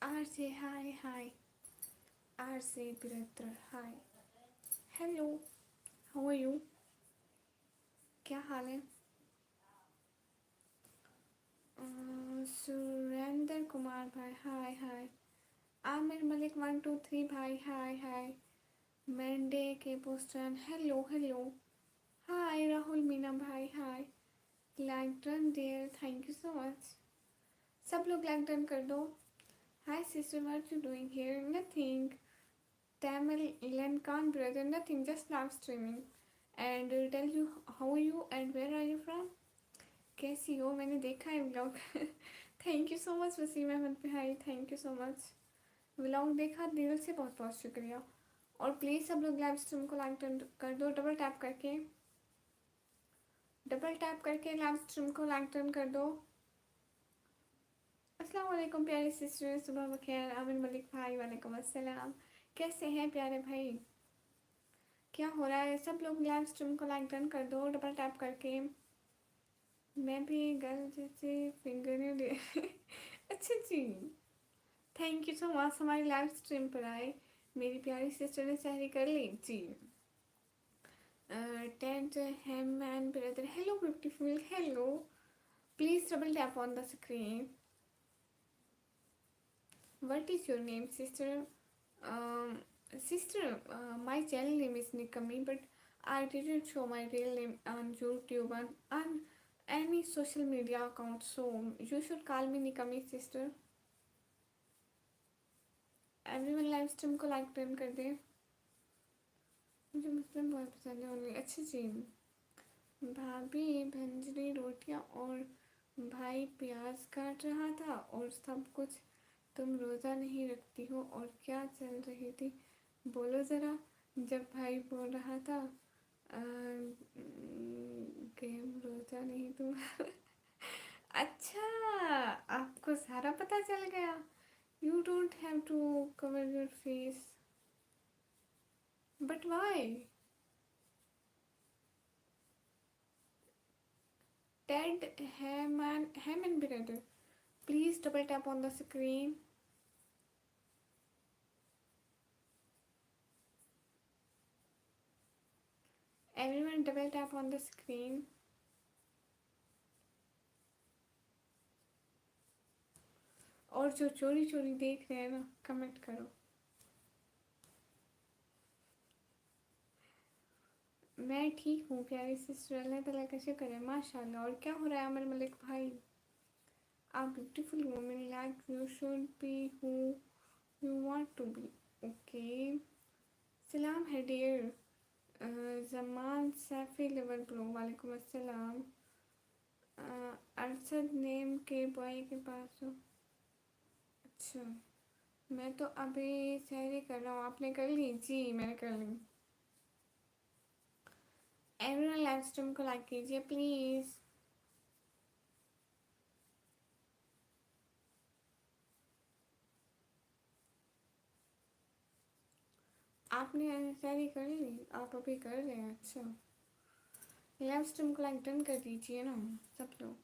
RJ, hi, hi. RJ Biratra, hi. Hello, how are you? क्या हाल है? सुरेंद्र कुमार भाई, हाय हाय. आमिर मलिक 1 2 3 भाई, हाय हाय. मंडे के पोस्टन, hello hello. Hi Rahul Meena भाई, hi. Like done dear, thank you so much. सब लोग लाइक डन कर दो. Hi sister, what you doing here? Nothing. Tamil Lankan brother, nothing, just live streaming. And tell you how are you and where are you from? कैसी हो? मैंने देखा है vlog. Thank you so much Waseem Ahmed भाई, thank you so much. Vlog देखा, दिल से बहुत बहुत शुक्रिया. और प्लीज़ सब लोग लाइव स्ट्रीम को लाइक कर दो, डबल टैप करके लाइव स्ट्रीम को लाइक टर्न कर दो. अस्सलाम वालेकुम प्यारे सिस्टर, सुबह बखैर. आमिर मलिक भाई, वालेकुम अस्सलाम. कैसे हैं प्यारे भाई? क्या हो रहा है? सब लोग लाइव स्ट्रीम को लाइक डन कर दो डबल टैप करके. मैं भी गर्ल जैसे फिंगर दे. अच्छा जी. थैंक यू सो मच हमारी लाइव स्ट्रीम पर आए. मेरी प्यारी सिस्टर ने सहरी कर ली जी. टेंट है man brother, hello beautiful, hello. Please double tap on the screen. What is your name sister? Sister, my channel name is Nikami, but I didn't show my real name on YouTube and on any social media account, so you should call me Nikami sister. Everyone live stream को like turn कर दे. मुझे मुस्लिम बहुत पसंद है only. अच्छा जी. भाभी भंजरी रोटियां और भाई प्याज काट रहा था और सब कुछ. तुम रोज़ा नहीं रखती हो और क्या चल रही थी? बोलो ज़रा. जब भाई बोल रहा था गेम रोज़ा नहीं तुम. अच्छा, आपको सारा पता चल गया. You don't have to cover your face. But why? Ted Hamman brother, please double tap on the screen. Everyone double tap on the screen. और जो चोरी चोरी देख रहे हैं ना, कमेंट करो. मैं ठीक हूँ प्यारी सिस्टर, अल्लाह ताला का शुक्र है, माशाल्लाह. और क्या हो रहा है अमर मलिक भाई? आप beautiful women like you should be who you want to be. Okay. सलाम है dear. Zaman Saifi level pro, वालेकुम अस्सलाम. अरशद नेम के बॉय के पास हो? अच्छा. मैं तो अभी सहरी कर रहा हूँ. आपने कर ली? जी मैंने कर ली. एवरीवन लाइव स्ट्रीम को लाइक कीजिए प्लीज़. आपने सहरी कर ली? आप अभी कर रहे हैं? अच्छा. लाइव स्ट्रीम को लाइक डन कर दीजिए ना सब लोग.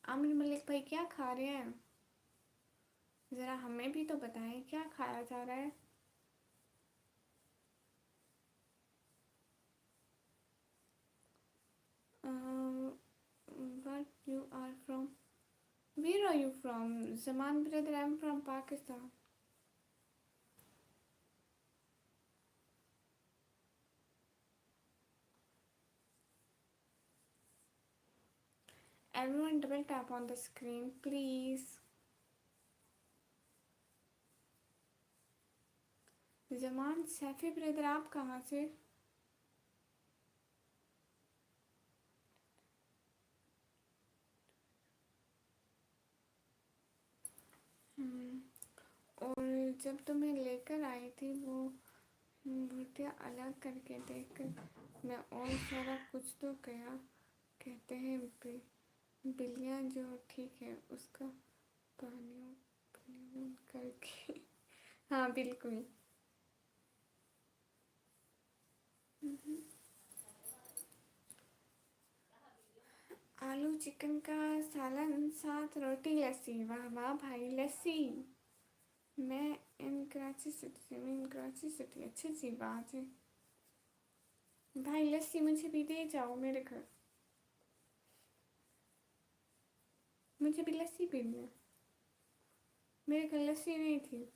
आमिर मलिक भाई क्या खा रहे हैं? ज़रा हमें भी तो बताएं क्या खाया जा रहा है. But you are from? Where are you from? Zaman brother, I'm from Pakistan. Everyone double tap on the screen, please. Zaman Saifi brother, आप कहाँ से? और जब तुम्हें लेकर आई थी वो भुटिया अलग करके देखकर मैं और सारा कुछ तो कहा. कहते हैं बिल्लियाँ जो ठीक है उसका पानी करके. हाँ बिल्कुल. आलू चिकन का सालन साथ रोटी लस्सी। वाह वाह भाई, लस्सी। मैं इन कराची सिटी से, मैं इन कराची सिटी। अच्छी सी बात है भाई, लस्सी मुझे भी दे जाओ मेरे घर, मुझे भी लस्सी पीनी है, मेरे घर लस्सी नहीं थी।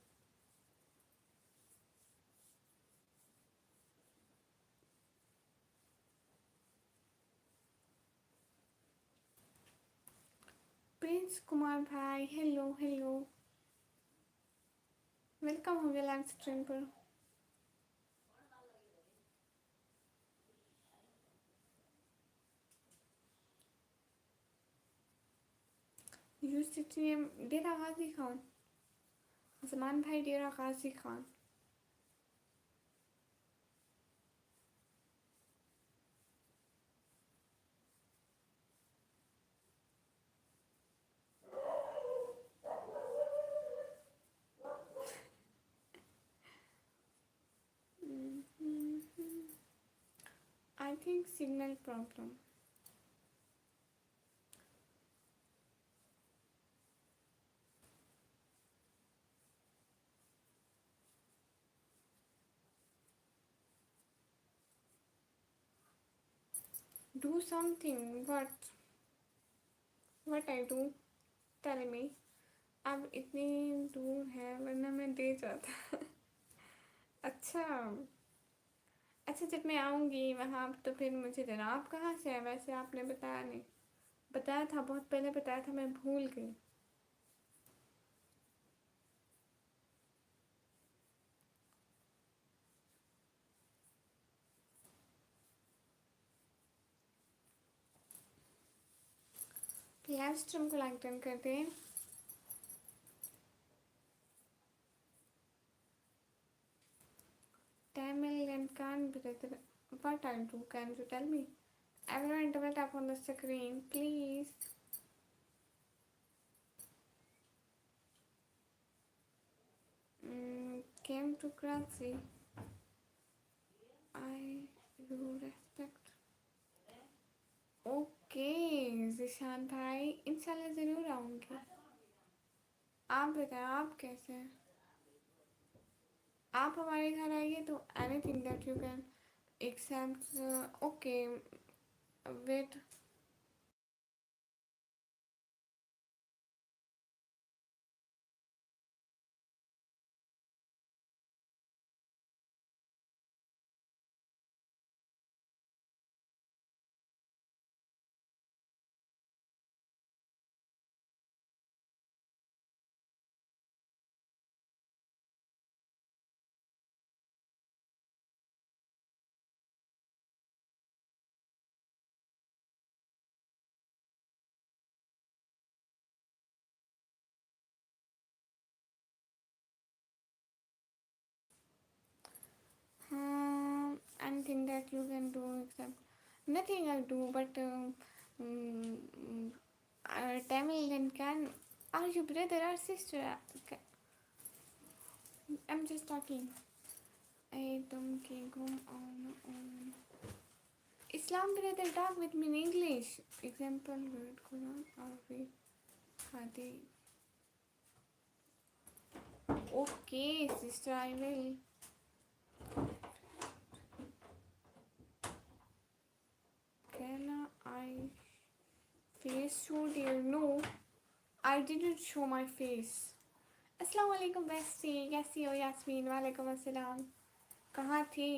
प्रिंस कुमार भाई, हेलो हेलो, वेलकम हो गया लाइव स्ट्रीम पर। यूनिवर्सिटी डेरा गाजी खान, जमान भाई Dera Ghazi Khan. I think signal problem. Do something, what I do, tell me. अब इतनी दूर है वरना मैं दे जाता। अच्छा अच्छा, जब मैं आऊँगी वहाँ तो फिर मुझे देना। आप कहाँ से हैं वैसे, आपने बताया नहीं। बताया था, बहुत पहले बताया था, मैं भूल गई। लाइव स्ट्रीम को लाइक डन करते हैं। Tamil and can brother, what I do, can you tell me? Everyone double tap on the screen, please. Came to Kranji. I do respect. Okay Zeeshan भाई, इंशाल्लाह ज़रूर आऊँगी। आप बताएं आप कैसे हैं? आप हमारे घर आइए तो anything that you can accept. Okay wait. Anything that you can do except nothing I do, but um, Tamil and can. Are you brother or sister? I'm just talking. I don't go on. Islam brother talk with me in English. Example word Quran or wait Hadith. Okay, sister, I will. Can I face show dear? No, I didn't show my face. अस्सलाम वालेकुम bestie, कैसी हो यास्मीन? वालेकुम अस्सलाम। कहाँ थे?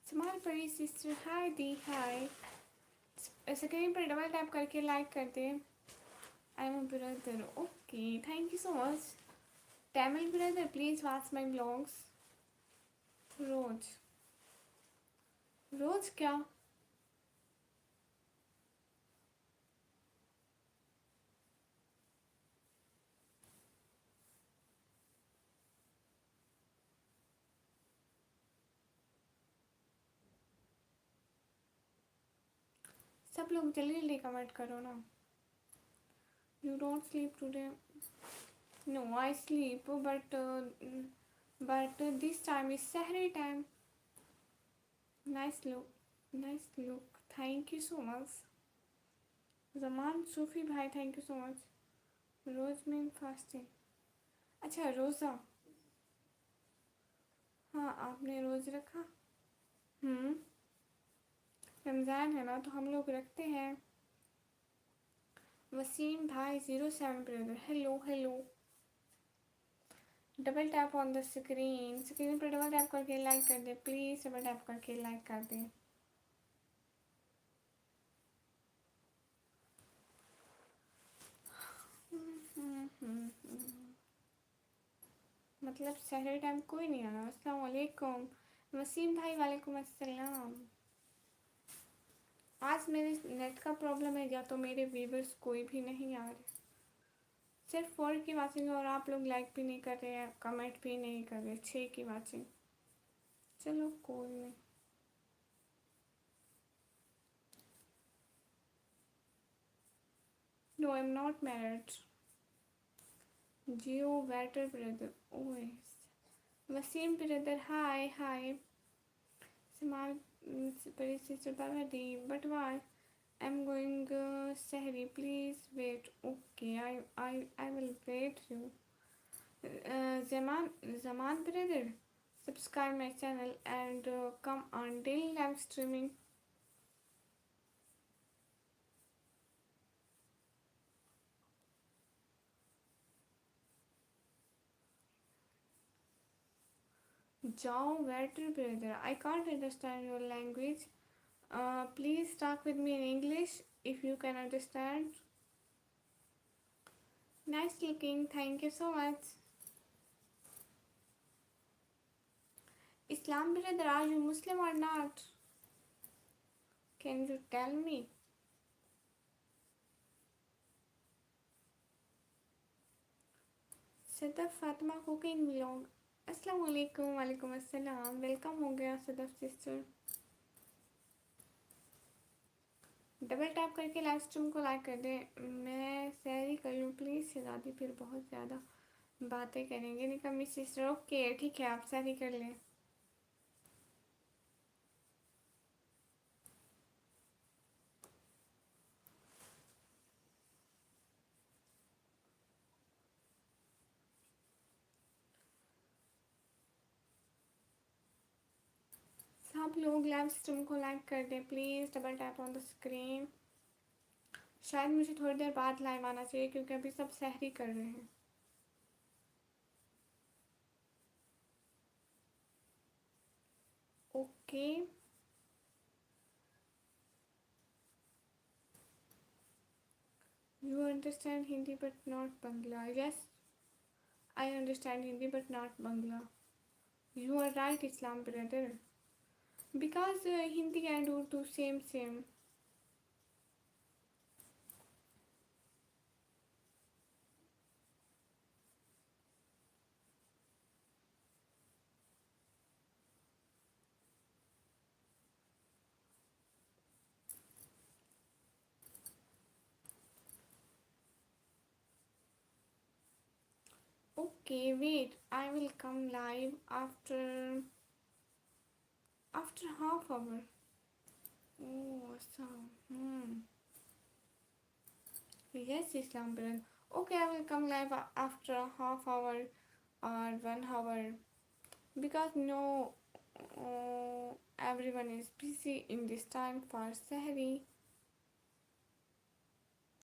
Smile Pari sister, hi दी, hi. Screen पर डबल टैप करके लाइक कर दे। I am brother, okay, thank you so much. Tamil brother, please watch my vlogs. रोज रोज क्या? सब लोग जल्दी जल्दी कमेंट करो ना। You don't sleep today? No, I sleep, but this time is Sahri time. Nice look. Nice look, thank you so much. Zaman Sufi भाई, थैंक यू सो मच। रोज मीन फास्टिंग, अच्छा रोज़ा। हाँ आपने रोज़ रखा। हम्म, रमज़ान है ना तो हम लोग रखते हैं। वसीम भाई 07 brother, hello hello. Double tap on the screen, screen पर डबल टैप करके लाइक कर दे प्लीज़, डबल टैप करके लाइक कर दे। मतलब सहरी टाइम कोई नहीं आया। अस्सलाम वालेकुम वसीम भाई, वालेकुम अस्सलाम। आज मेरे नेट का प्रॉब्लम है, या तो मेरे व्यूवर्स कोई भी नहीं आ रहे, सिर्फ 4 की वाचिंग और आप लोग लाइक भी नहीं कर रहे हैं, कमेंट भी नहीं कर रहे, 6 की वाचिंग। चलो कोई नहीं। No I am not married. जियो वेटर ब्रदर, ओएस Waseem brother, hi hi. Small very sister Bhavadi, but why? I'm going Sehri. Please wait. Okay, I will wait you. Zaman brother, subscribe my channel and come on daily live streaming. Jao better brother. I can't understand your language. Please talk with me in English if you can understand. Nice looking. Thank you so much. Islam brother, are you Muslim or not? Can you tell me? Sadaf Fatima cooking vlog, अस्सलाम वालेकुम। वालेकुम अस्सलाम, welcome हो गया Sadaf sister. Double tap करके live stream को like कर दें। मैं सैरी कर लूँ प्लीज़ शहजादी, फिर बहुत ज़्यादा बातें करेंगे। नहीं कमी सिस्टर, ओके ठीक है, आप सैरी कर लें। सब लोग लाइव स्ट्रीम को लाइक कर दें please, double tap on the screen. शायद मुझे थोड़ी देर बाद लाइव आना चाहिए क्योंकि अभी सब सहरी कर रहे हैं। Okay you understand Hindi but not Bangla. Yes I understand Hindi but not Bangla. You are right, Islam brother. Because Hindi and Urdu same. Okay, wait. I will come live after half hour. Oh, so yes, Islam brother. Okay, I will come live after a half hour or 1 hour because no, everyone is busy in this time for Sahri.